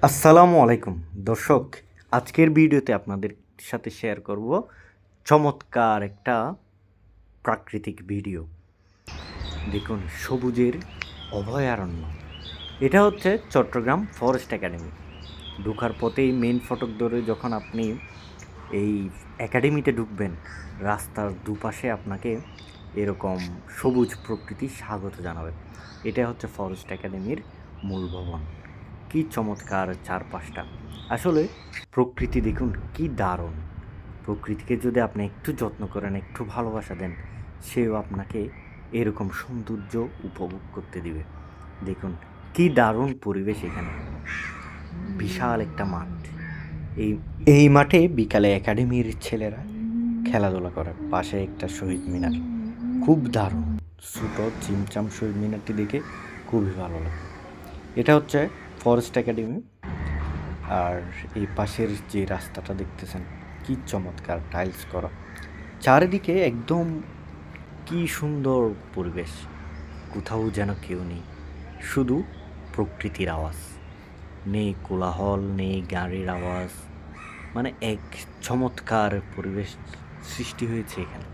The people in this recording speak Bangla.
আসসালামু আলাইকুম দর্শক, আজকের ভিডিওতে আপনাদের সাথে শেয়ার করব চমৎকার একটা প্রাকৃতিক ভিডিও। দেখুন, সবুজের অভয়ারণ্য। এটা হচ্ছে চট্টগ্রাম ফরেস্ট একাডেমি। ঢোকার পথেই মেন ফটক ধরে যখন আপনি এই একাডেমিতে ঢুকবেন, রাস্তার দুপাশে আপনাকে এরকম সবুজ প্রকৃতি স্বাগত জানাবে। এটা হচ্ছে ফরেস্ট একাডেমির মূল ভবন। কি চমৎকার চারপাশটা! আসলে প্রকৃতি দেখুন কি দারুণ! প্রকৃতিকে যদি আপনি একটু যত্ন করেন, একটু ভালোবাসা দেন, সেও আপনাকে এরকম সৌন্দর্য উপভোগ করতে দিবে। দেখুন কি দারুণ পরিবেশ এখানে। বিশাল একটা মাঠ। এই এই মাঠে বিকালে একাডেমির ছেলেরা খেলাধুলা করে। পাশে একটা শহীদ মিনার, খুব দারুণ। ছোটো চিমচাম শহীদ মিনারটি দেখে খুবই ভালো লাগে। এটা হচ্ছে ফরেস্ট একাডেমি। আর এই পাশের যে রাস্তাটা দেখতেছেন, কি চমৎকার টাইলস করা। চারিদিকে একদম কি সুন্দর পরিবেশ। কোথাও যেন কেউ নেই, শুধু প্রকৃতির আওয়াজ। নেই কোলাহল, নেই গাড়ির আওয়াজ। মানে এক চমৎকার পরিবেশ সৃষ্টি হয়েছে এখানে।